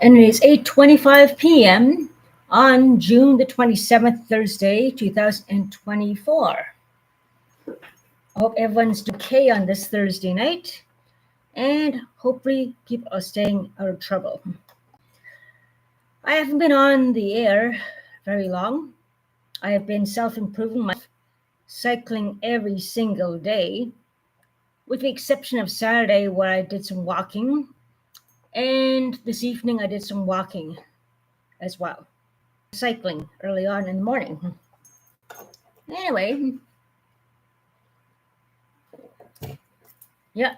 And it is 8:25 p.m. on June the 27th, Thursday, 2024. I hope everyone's okay on this Thursday night, and hopefully people are staying out of trouble. I haven't been on the air very long. I have been self-improving myself, cycling every single day, with the exception of Saturday where I did some walking, and this evening I did some walking as well. Cycling early on in the morning. Anyway, yeah,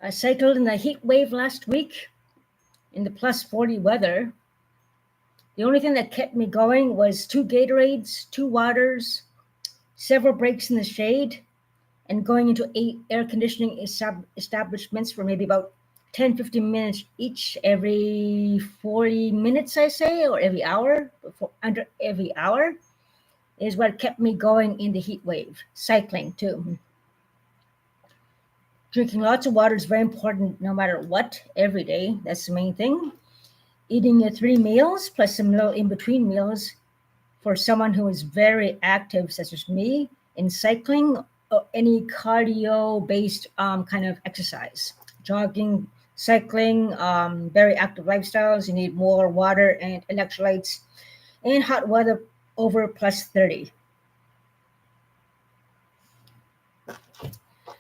I cycled in the heat wave last week in the plus 40 weather. The only thing that kept me going was 2 Gatorades, 2 waters, several breaks in the shade, and going into 8 air conditioning establishments for maybe about 10, 15 minutes each every 40 minutes, I say, or every hour, under every hour, is what kept me going in the heat wave. Cycling, too. Drinking lots of water is very important no matter what, every day. That's the main thing. Eating your 3 meals plus some little in-between meals for someone who is very active, such as me, in cycling or any cardio-based kind of exercise. Jogging, cycling, very active lifestyles. You need more water and electrolytes in hot weather over plus 30.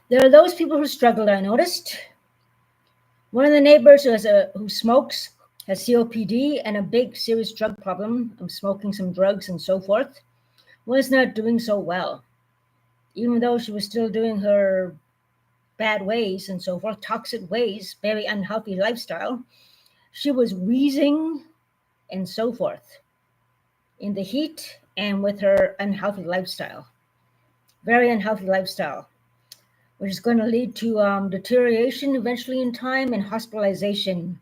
There are those people who struggle, I noticed. One of the neighbors who smokes has COPD and a big serious drug problem. Smoking some drugs and so forth. Was not doing so well. Even though she was still doing her bad ways and so forth, toxic ways, very unhealthy lifestyle, she was wheezing and so forth in the heat and with her unhealthy lifestyle. Very unhealthy lifestyle, which is going to lead to deterioration eventually in time and hospitalization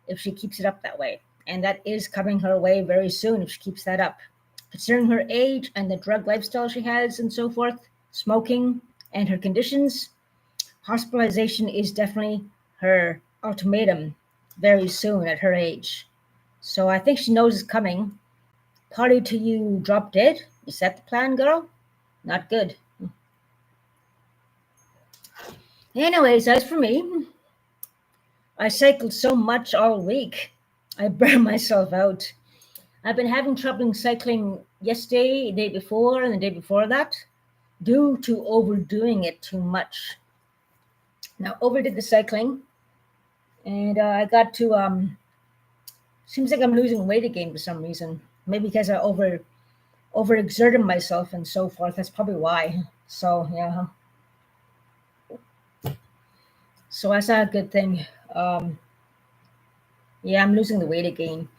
if she keeps it up that way. And that is coming her way very soon if she keeps that up. Considering her age and the drug lifestyle she has and so forth, smoking and her conditions, hospitalization is definitely her ultimatum very soon at her age. So I think she knows it's coming. Party till you drop dead? Is that the plan, girl? Not good. Anyways, as for me, I cycled so much all week. I burned myself out. I've been having trouble cycling yesterday, the day before, and the day before that, due to overdoing it too much. Now, overdid the cycling, and I got to, seems like I'm losing weight again for some reason. Maybe because I overexerted myself and so forth. That's probably why. So, yeah. So that's not a good thing. Yeah, I'm losing the weight again.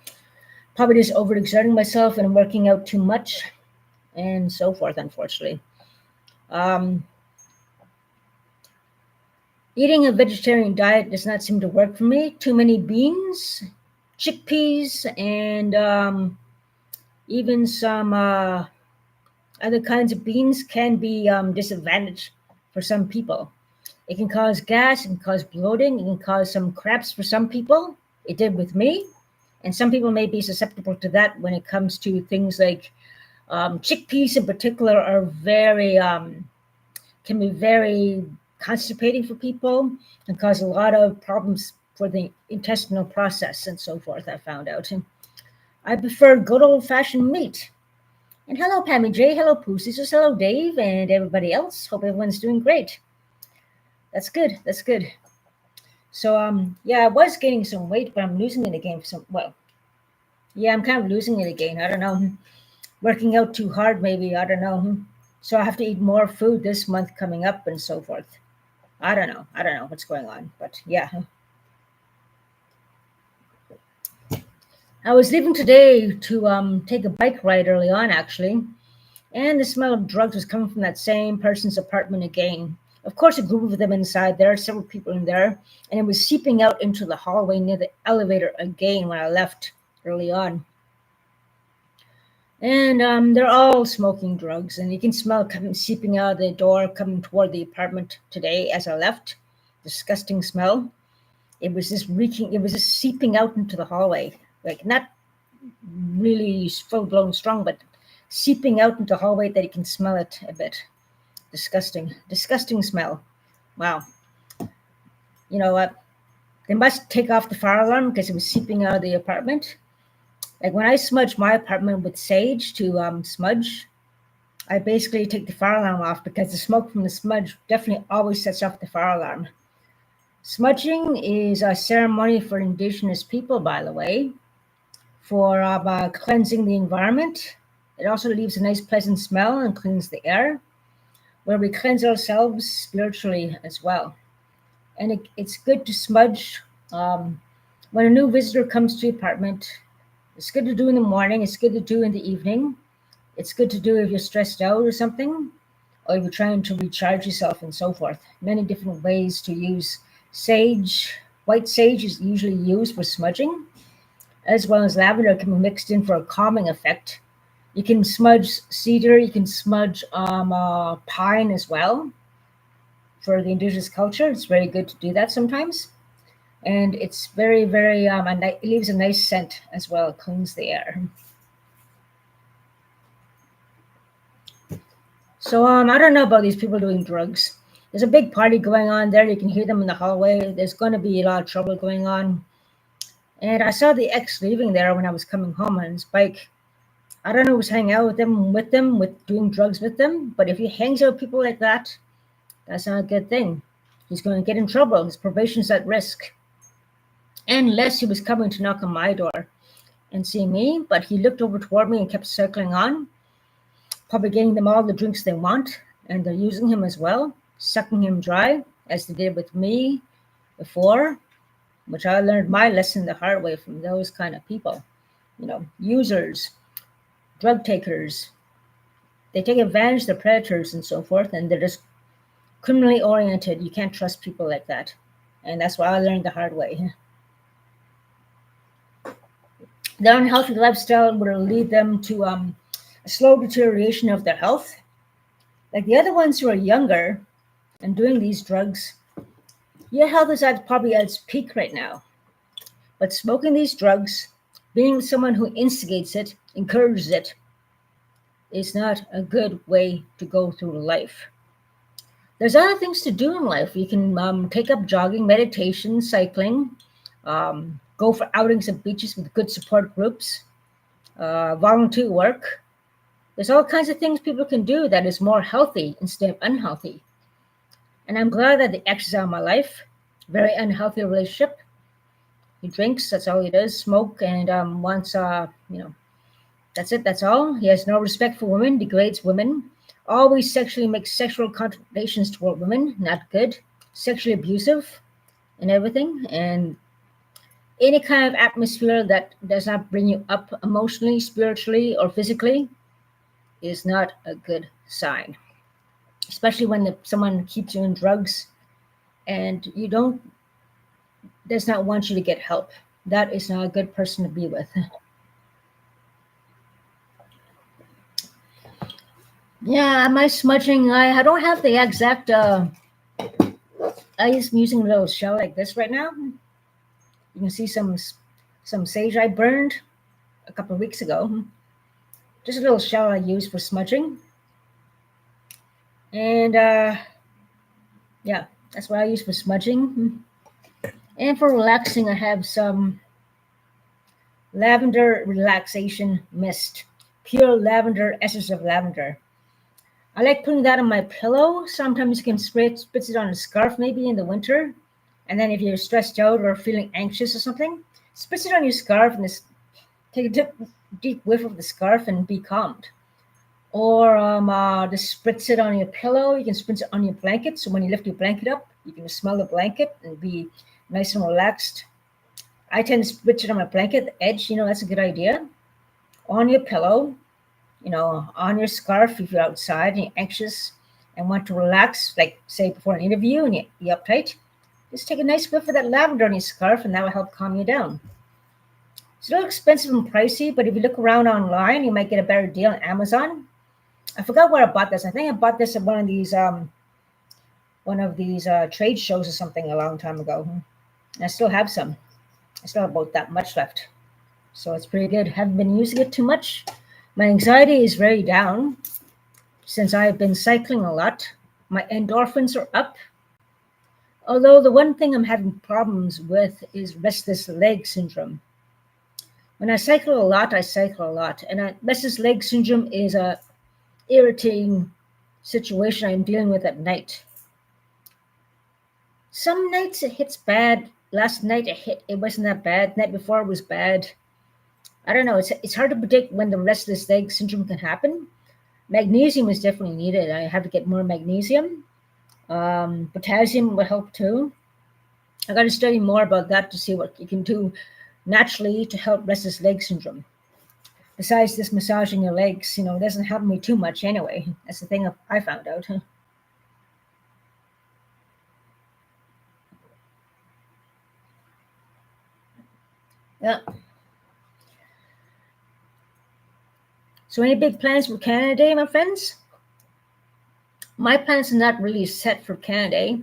Probably just overexerting myself and working out too much and so forth, unfortunately. Eating a vegetarian diet does not seem to work for me. Too many beans, chickpeas, and even some other kinds of beans can be disadvantaged for some people. It can cause gas, it can cause bloating, it can cause some cramps for some people. It did with me. And some people may be susceptible to that when it comes to things like chickpeas in particular are can be very constipating for people and cause a lot of problems for the intestinal process and so forth, I found out. And I prefer good old-fashioned meat. And hello, Pammy J. Hello, Poosies. Hello, Dave, and everybody else. Hope everyone's doing great. That's good. That's good. So, yeah, I was gaining some weight, but I'm losing it again. Yeah, I'm kind of losing it again. I don't know. Working out too hard, maybe. I don't know. So I have to eat more food this month coming up and so forth. I don't know. I don't know what's going on, but yeah. I was leaving today to take a bike ride early on, actually, and the smell of drugs was coming from that same person's apartment again. Of course, a group of them inside. There are several people in there, and it was seeping out into the hallway near the elevator again when I left early on. And they're all smoking drugs, and you can smell coming seeping out of the door, coming toward the apartment today as I left. Disgusting smell. It was just reaching, it was just seeping out into the hallway, like not really full blown strong, but seeping out into the hallway that you can smell it a bit. Disgusting, disgusting smell. Wow. You know what? They must take off the fire alarm because it was seeping out of the apartment. Like when I smudge my apartment with sage to smudge, I basically take the fire alarm off because the smoke from the smudge definitely always sets off the fire alarm. Smudging is a ceremony for indigenous people, by the way, for cleansing the environment. It also leaves a nice, pleasant smell and cleans the air, where we cleanse ourselves spiritually as well. And it's good to smudge when a new visitor comes to your apartment. It's good to do in the morning. It's good to do in the evening. It's good to do if you're stressed out or something, or if you're trying to recharge yourself and so forth. Many different ways to use sage. White sage is usually used for smudging, as well as lavender can be mixed in for a calming effect. You can smudge cedar, you can smudge pine as well for the indigenous culture. It's very good to do that sometimes. And it's very, very, it leaves a nice scent as well, it cleans the air. So I don't know about these people doing drugs. There's a big party going on there. You can hear them in the hallway. There's going to be a lot of trouble going on. And I saw the ex leaving there when I was coming home on his bike. I don't know who's hanging out with doing drugs with them. But if he hangs out with people like that, that's not a good thing. He's going to get in trouble. His probation's at risk. Unless he was coming to knock on my door and see me, but he looked over toward me and kept circling on, probably getting them all the drinks they want, and they're using him as well, sucking him dry, as they did with me before, which I learned my lesson the hard way from those kind of people. Users, drug takers, they take advantage, they're predators and so forth, and they're just criminally oriented. You can't trust people like that. And that's what I learned the hard way. Their unhealthy lifestyle will lead them to a slow deterioration of their health. Like the other ones who are younger and doing these drugs, your health is probably at its peak right now. But smoking these drugs, being someone who instigates it, encourages it, is not a good way to go through life. There's other things to do in life. You can take up jogging, meditation, cycling, go for outings at beaches with good support groups, volunteer work. There's all kinds of things people can do that is more healthy instead of unhealthy. And I'm glad that the ex is out of my life. Very unhealthy relationship. He drinks, that's all he does, smoke, and wants, that's it, that's all. He has no respect for women, degrades women, always sexually makes sexual connotations toward women, not good, sexually abusive and everything. And any kind of atmosphere that does not bring you up emotionally, spiritually, or physically is not a good sign, especially when someone keeps you in drugs and does not want you to get help. That is not a good person to be with. Yeah, my smudging, I don't have the exact, I just using a little shell like this right now. You can see some sage I burned a couple of weeks ago. Just a little shell I use for smudging. And yeah, that's what I use for smudging. And for relaxing, I have some lavender relaxation mist, pure lavender, essence of lavender. I like putting that on my pillow. Sometimes you can spritz it on a scarf maybe in the winter. And then if you're stressed out or feeling anxious or something, spritz it on your scarf and just take a deep whiff of the scarf and be calmed. Or just spritz it on your pillow. You can spritz it on your blanket. So when you lift your blanket up, you can smell the blanket and be nice and relaxed. I tend to spritz it on my blanket, the edge, that's a good idea. On your pillow, on your scarf if you're outside and you're anxious and want to relax, like say before an interview and you're uptight, just take a nice whiff of that lavender on your scarf and that will help calm you down. It's a little expensive and pricey, but if you look around online, you might get a better deal on Amazon. I forgot where I bought this. I think I bought this at one of these trade shows or something a long time ago. I still have some. I still have about that much left. So it's pretty good. Haven't been using it too much. My anxiety is very down since I've been cycling a lot. My endorphins are up. Although the one thing I'm having problems with is restless leg syndrome. When I cycle a lot, I cycle a lot. And restless leg syndrome is a irritating situation I'm dealing with at night. Some nights it hits bad. Last night it wasn't that bad. Night before it was bad. I don't know. It's hard to predict when the restless leg syndrome can happen. Magnesium is definitely needed. I have to get more magnesium. Potassium will help too. I got to study more about that to see what you can do naturally to help restless leg syndrome. Besides this massaging your legs, it doesn't help me too much anyway. That's the thing I found out. Yeah. So, any big plans for Canada Day, my friends? My plans are not really set for Canada Day.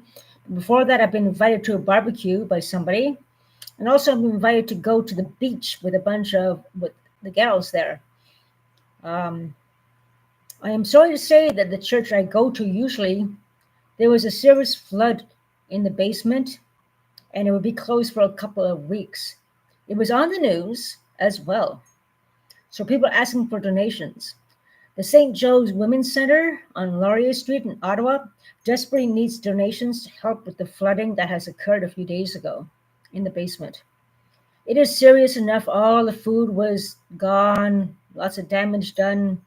Before that, I've been invited to a barbecue by somebody, and also I've been invited to go to the beach with a bunch of with the gals there. Um, I am sorry to say that the church I go to usually there was a serious flood in the basement, and it would be closed for a couple of weeks. It was on the news as well, so people are asking for donations. The St. Joe's Women's Center on Laurier Street in Ottawa desperately needs donations to help with the flooding that has occurred a few days ago in the basement. It is serious enough. All the food was gone, lots of damage done.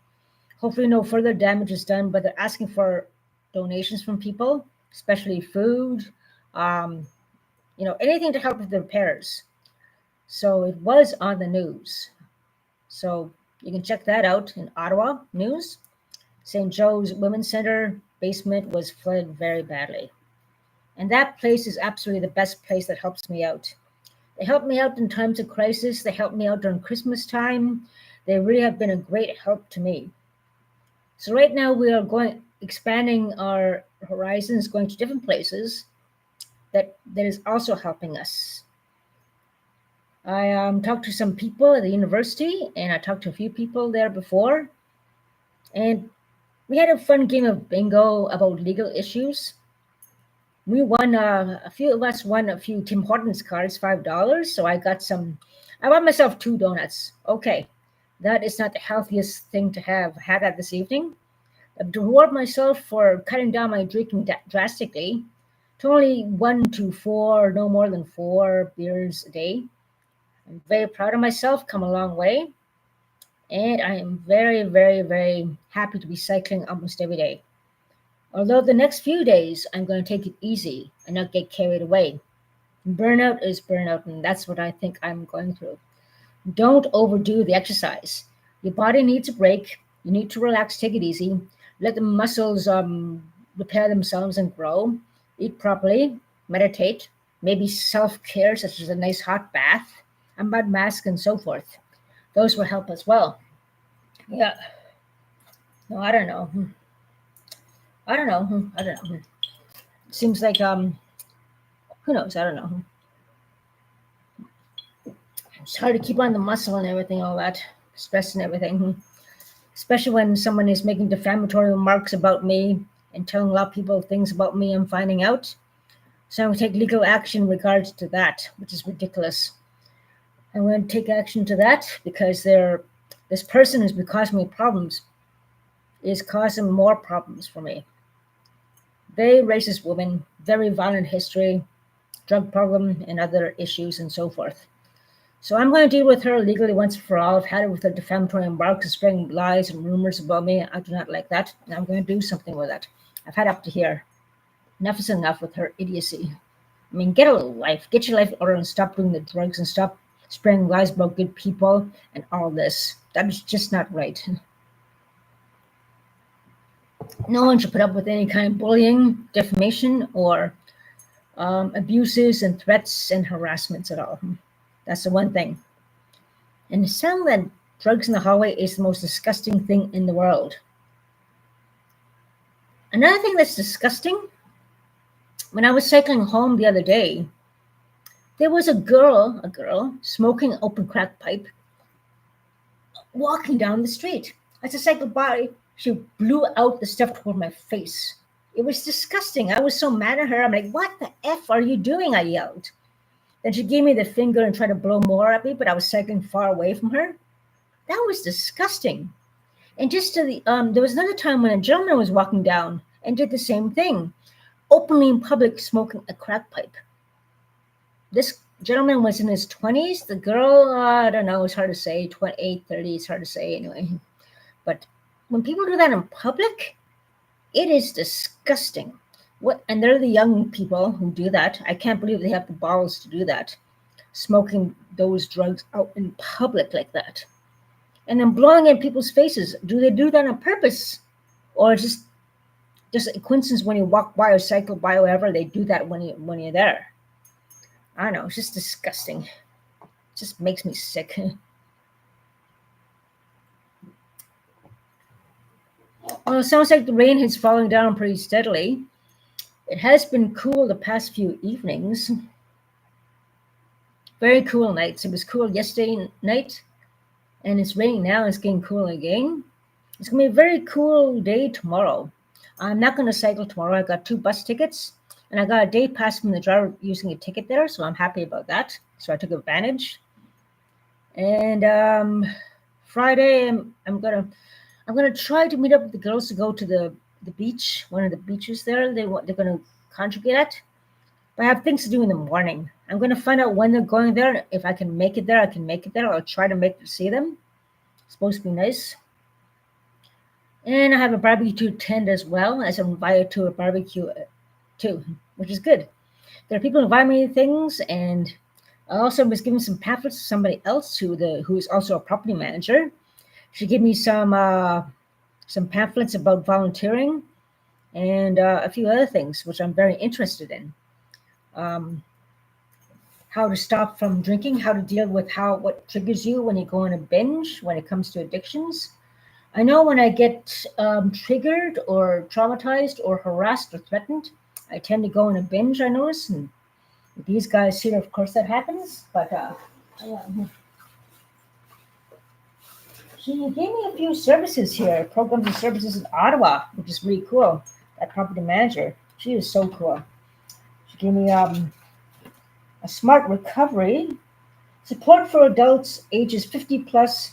Hopefully, no further damage is done, but they're asking for donations from people, especially food, um, anything to help with the repairs. So it was on the news. So you can check that out in Ottawa News. St. Joe's Women's Center basement was flooded very badly. And that place is absolutely the best place that helps me out. They help me out in times of crisis. They help me out during Christmas time. They really have been a great help to me. So right now we are going expanding our horizons, going to different places that is also helping us. I talked to some people at the university, and I talked to a few people there before, and we had a fun game of bingo about legal issues. We won a few of us won a few Tim Hortons cards, $5. So I got some. I bought myself 2 donuts. Okay, that is not the healthiest thing to have. I had that this evening. To reward myself for cutting down my drinking drastically to only 1 to 4, no more than 4 beers a day. I'm very proud of myself, come a long way, and I am very, very, very happy to be cycling almost every day. Although the next few days I'm going to take it easy and not get carried away. Burnout is burnout, and that's what I think I'm going through. Don't overdo the exercise. Your body needs a break. You need to relax, take it easy, let the muscles repair themselves and grow. Eat properly, meditate, maybe self care, such as a nice hot bath, a mud mask, and so forth. Those will help as well. Yeah. No, I don't know. I don't know. I don't know. Seems like who knows? I don't know. It's hard to keep on the muscle and everything, all that stress and everything. Especially when someone is making defamatory remarks about me and telling a lot of people things about me I'm finding out. So I'm going to take legal action in regards to that, which is ridiculous. I'm going to take action to that because this person who's been causing me problems is causing more problems for me. Very racist woman, very violent history, drug problem, and other issues and so forth. So I'm going to deal with her legally once for all. I've had it with her defamatory remarks and spreading lies and rumors about me. I do not like that, and I'm going to do something with that. I've had up to here. Enough is enough with her idiocy. I mean, get a little life. Get your life in order and stop doing the drugs and stop spreading lies about good people and all this. That is just not right. No one should put up with any kind of bullying, defamation, or abuses and threats and harassments at all. That's the one thing. And saying that drugs in the hallway is the most disgusting thing in the world. Another thing that's disgusting, when I was cycling home the other day, There was a girl smoking an open crack pipe, walking down the street. As I cycled by, she blew out the stuff toward my face. It was disgusting. I was so mad at her. I'm like, "What the F are you doing?" I yelled. Then she gave me the finger and tried to blow more at me, but I was cycling far away from her. That was disgusting. And just to there was another time when a gentleman was walking down and did the same thing, openly in public smoking a crack pipe. This gentleman was in his 20s. The girl, I don't know, it's hard to say, 28, 30, it's hard to say anyway. But when people do that in public, it is disgusting. And they're the young people who do that. I can't believe they have the balls to do that, smoking those drugs out in public like that. And then blowing in people's faces. Do they do that on purpose? Or just a coincidence when you walk by or cycle by or wherever, they do that when you're there? I don't know, it's just disgusting. It just makes me sick. Well, it sounds like the rain is falling down pretty steadily. It has been cool the past few evenings. Very cool nights. It was cool yesterday night, and it's raining now. It's getting cool again. It's going to be a very cool day tomorrow. I'm not going to cycle tomorrow. I got 2 bus tickets, and I got a day pass from the driver using a ticket there, so I'm happy about that. So I took advantage. And Friday, I'm gonna try to meet up with the girls to go to the beach, one of the beaches there. They're gonna contribute at. But I have things to do in the morning. I'm gonna find out when they're going there. If I can make it there, I can make it there. I'll try to see them. It's supposed to be nice. And I have a barbecue tent as well, as I'm invited to a barbecue too, which is good. There are people who invite me to things, and I also was given some pamphlets to somebody else who is also a property manager. She gave me some pamphlets about volunteering and a few other things, which I'm very interested in. How to stop from drinking, how to deal with what triggers you when you go on a binge when it comes to addictions. I know when I get triggered or traumatized or harassed or threatened, I tend to go on a binge, I notice. And with these guys here, of course, that happens. But she gave me a few services here, programs and services in Ottawa, which is really cool. That property manager, she is so cool. She gave me a smart recovery, support for adults ages 50 plus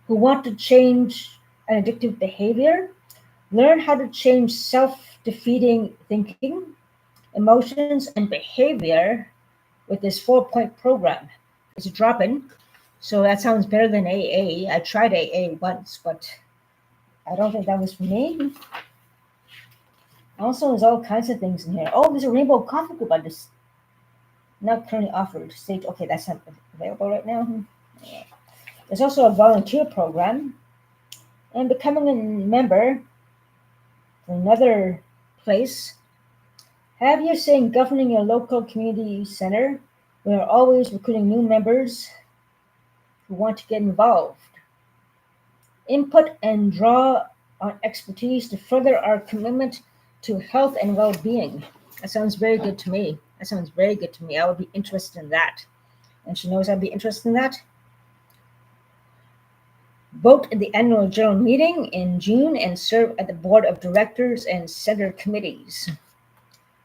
who want to change an addictive behavior, learn how to change self-defeating thinking, emotions, and behavior with this 4-point program. It's a drop-in, so that sounds better than AA. I tried AA once, but I don't think that was for me. Also, there's all kinds of things in here. Oh, there's a rainbow coffee group on this. Not currently offered. Stage. Okay, that's not available right now. Yeah. There's also a volunteer program. And becoming a member for another place. Have your say in governing your local community center. We are always recruiting new members who want to get involved. Input and draw on expertise to further our commitment to health and well-being. That sounds very good to me. I would be interested in that. And she knows I'd be interested in that. Vote at the annual general meeting in June and serve at the board of directors and center committees.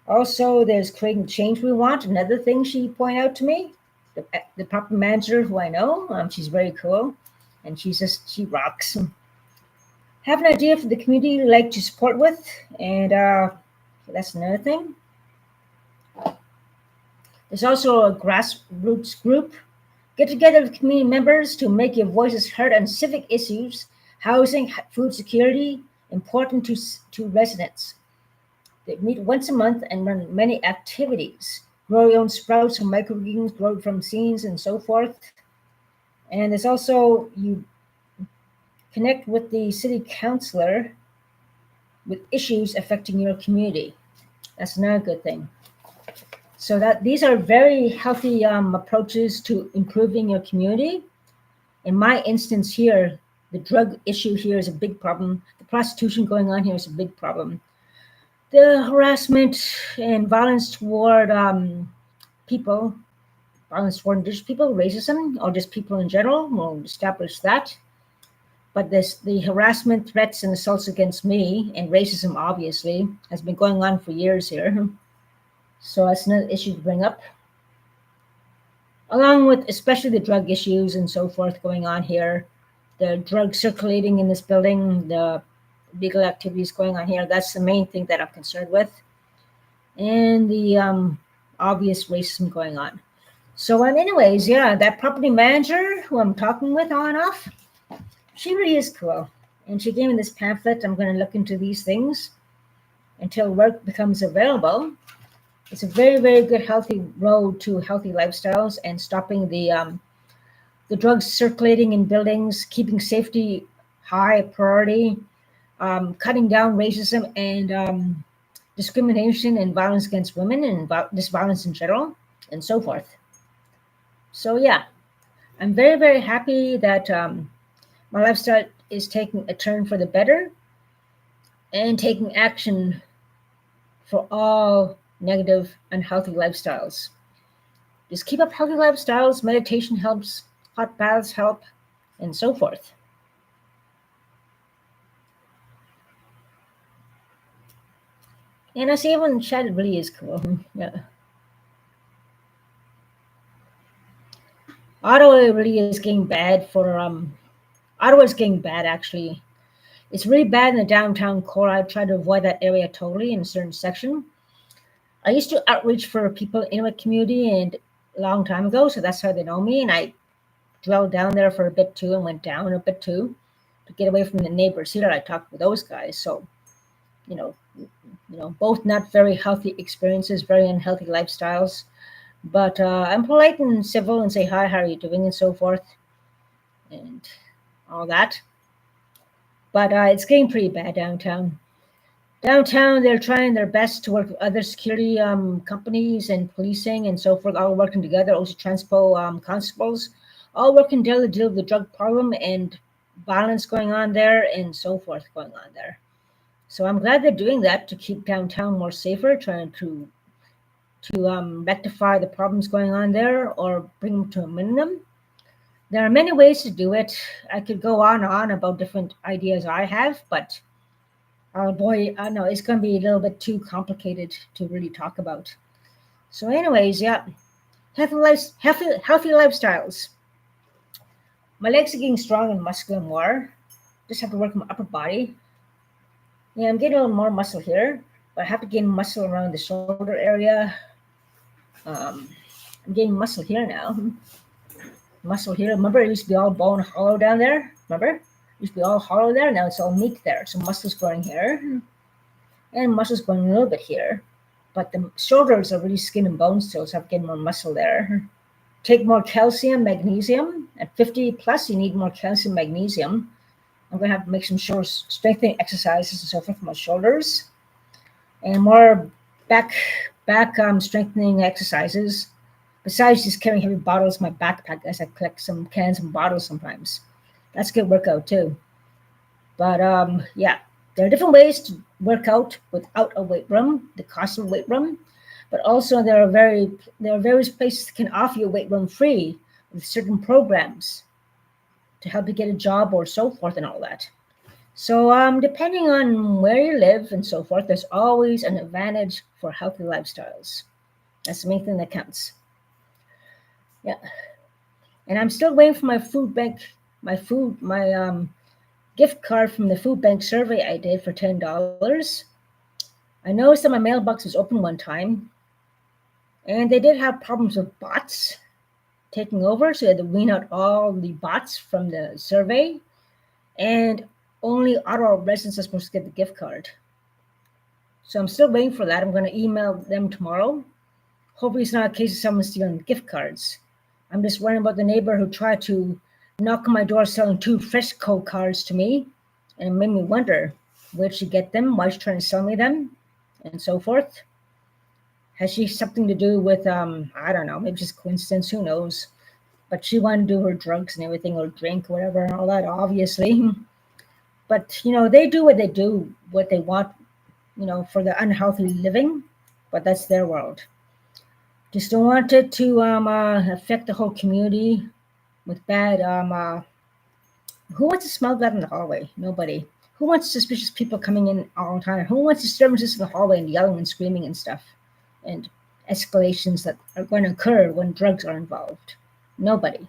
Also, there's creating change we want. Another thing she pointed out to me, the property manager who I know, she's very cool, and she rocks. Have an idea for the community you'd like to support with, and that's another thing. There's also a grassroots group. Get together with community members to make your voices heard on civic issues, housing, food security, important to residents. They meet once a month and run many activities. Grow your own sprouts from microgreens, grow from seeds, and so forth. And there's also, you connect with the city councilor with issues affecting your community. That's another good thing. So these are very healthy approaches to improving your community. In my instance here, the drug issue here is a big problem. The prostitution going on here is a big problem. The harassment and violence toward people violence toward indigenous people, racism, or just people in general. We'll establish that. But the harassment, threats, and assaults against me, and racism obviously, has been going on for years here. So that's another issue to bring up, along with especially the drug issues and so forth going on here, the drugs circulating in this building, the legal activities going on here. That's the main thing that I'm concerned with, and the obvious racism going on. So, anyways, yeah, that property manager who I'm talking with on and off, she really is cool. And she gave me this pamphlet. I'm going to look into these things until work becomes available. It's a very, very good, healthy road to healthy lifestyles and stopping the drugs circulating in buildings, keeping safety high priority, cutting down racism and discrimination and violence against women and this violence in general, and so forth. So yeah, I'm very, very happy that my lifestyle is taking a turn for the better and taking action for all negative, unhealthy lifestyles. Just keep up healthy lifestyles. Meditation helps, hot baths help, and so forth. And I see everyone in chat, it really is cool. Yeah. Ottawa really is getting bad for Ottawa's getting bad actually. It's really bad in the downtown core. I try to avoid that area totally in a certain section. I used to outreach for people in my community and a long time ago, so that's how they know me. And I dwelled down there for a bit too and went down a bit too to get away from the neighbors here. I talked with those guys. So, you know, both not very healthy experiences, very unhealthy lifestyles. But I'm polite and civil and say hi, how are you doing, and so forth, and all that. But it's getting pretty bad downtown. Downtown, they're trying their best to work with other security companies and policing and so forth, all working together, also transpo constables, all working together to deal with the drug problem and violence going on there and so forth going on there. So I'm glad they're doing that to keep downtown more safer, trying to rectify the problems going on there or bring them to a minimum. There are many ways to do it. I could go on and on about different ideas I have, but boy, I know it's going to be a little bit too complicated to really talk about. So, anyways, yeah, healthy lifestyles. My legs are getting strong and muscular more. Just have to work on my upper body. Yeah, I'm getting a little more muscle here, but I have to gain muscle around the shoulder area. I'm getting muscle here now. Muscle here. Remember, it used to be all bone hollow down there. Remember? It used to be all hollow there. Now it's all meat there. So muscle's growing here. And muscle's growing a little bit here. But the shoulders are really skin and bone still, so I'm getting more muscle there. Take more calcium, magnesium. At 50 plus, you need more calcium, magnesium. I'm going to have to make some shoulder strengthening exercises and so forth for my shoulders. And more back strengthening exercises. Besides just carrying heavy bottles in my backpack as I collect some cans and bottles sometimes. That's a good workout too. But yeah, there are different ways to work out without a weight room, the cost of a weight room. But also there are various places that can offer you a weight room free with certain programs to help you get a job or so forth and all that. So depending on where you live and so forth, there's always an advantage for healthy lifestyles. That's the main thing that counts. Yeah. And I'm still waiting for my food bank, my gift card from the food bank survey I did for $10. I noticed that my mailbox was open one time, and they did have problems with bots taking over, so they had to wean out all the bots from the survey, and only Ottawa residents are supposed to get the gift card. So I'm still waiting for that. I'm going to email them tomorrow. Hopefully it's not a case of someone stealing gift cards. I'm just worrying about the neighbor who tried to knock on my door selling 2 Fresco cards to me, and it made me wonder, where'd she get them? Why is she trying to sell me them? And so forth. Has she something to do with, I don't know, maybe just coincidence, who knows? But she wanted to do her drugs and everything, or drink, whatever, and all that, obviously. But, they do what they want, for the unhealthy living, but that's their world. Just don't want it to affect the whole community with bad. Who wants to smell that in the hallway? Nobody. Who wants suspicious people coming in all the time? Who wants disturbances in the hallway and yelling and screaming and stuff? And escalations that are going to occur when drugs are involved? Nobody.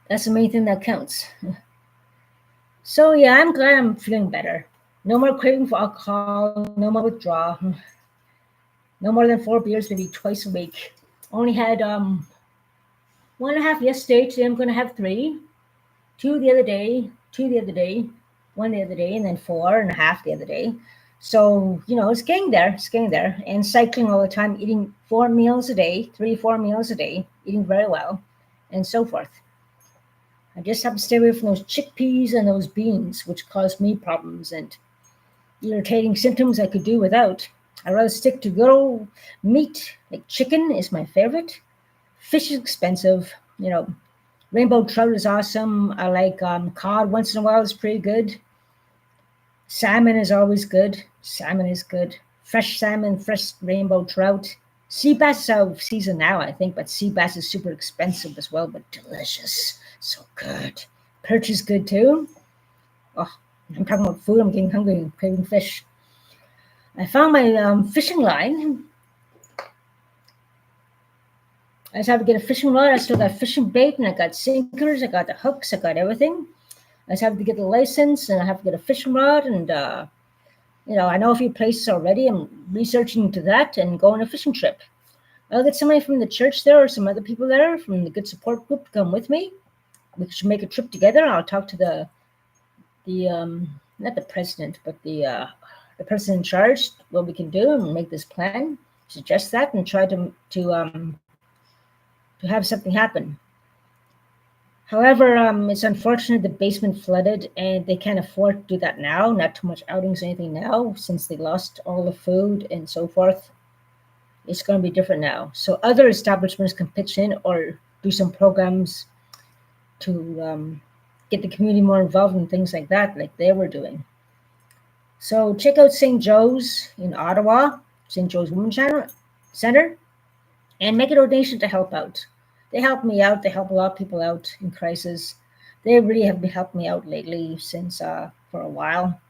That's the main thing that counts. So yeah, I'm glad I'm feeling better. No more craving for alcohol, no more withdrawal. No more than 4 beers, maybe twice a week. Only had 1.5 yesterday. Today I'm going to have 3. 2 the other day, 2 the other day, 1 the other day, and then 4.5 the other day. So, it's getting there. It's getting there. And cycling all the time, eating 4 meals a day, 3, 4 meals a day, eating very well, and so forth. I just have to stay away from those chickpeas and those beans, which cause me problems and irritating symptoms I could do without. I'd rather stick to good old meat, like chicken is my favorite. Fish is expensive, Rainbow trout is awesome. I like cod once in a while is pretty good. Salmon is always good. Salmon is good. Fresh salmon, fresh rainbow trout. Sea bass is out of season now, I think, but sea bass is super expensive as well, but delicious. So good. Perch is good too. Oh, I'm talking about food. I'm getting hungry and craving fish. I found my fishing line. I just have to get a fishing rod. I still got fishing bait, and I got sinkers. I got the hooks. I got everything. I just have to get the license, and I have to get a fishing rod. And I know a few places already. I'm researching into that and go on a fishing trip. I'll get somebody from the church there or some other people there from the good support group to come with me. We should make a trip together. I'll talk to the not the president, but the person in charge. What we can do and make this plan. Suggest that and try to have something happen. However, it's unfortunate the basement flooded and they can't afford to do that now. Not too much outings or anything now since they lost all the food and so forth. It's going to be different now. So other establishments can pitch in or do some programs to get the community more involved in things like that, like they were doing. So check out St. Joe's in Ottawa, St. Joe's Women's Center, and make a donation to help out. They help me out. They help a lot of people out in crisis. They really have been helping me out lately since for a while.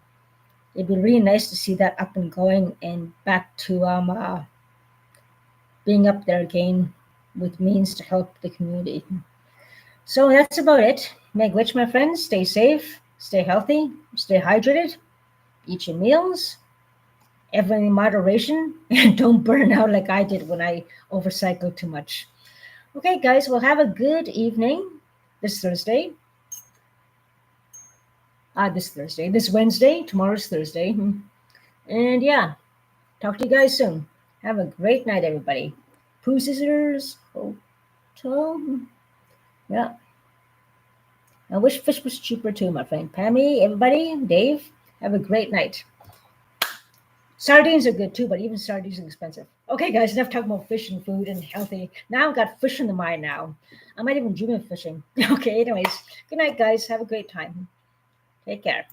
It'd be really nice to see that up and going and back to being up there again with means to help the community. So that's about it. Make which, my friends, stay safe, stay healthy, stay hydrated, eat your meals, everything in moderation, and don't burn out like I did when I overcycled too much. Okay, guys, well, have a good evening this Thursday. This Wednesday. Tomorrow's Thursday. And yeah, talk to you guys soon. Have a great night, everybody. Pooh Scissors Hotel. Yeah. I wish fish was cheaper too, my friend. Pammy, everybody, Dave, have a great night. Sardines are good too, but even sardines are expensive. Okay, guys, enough talking about fish and food and healthy. Now I've got fish in the mind now. I might even dream of fishing. Okay, anyways, good night, guys. Have a great time. Take care.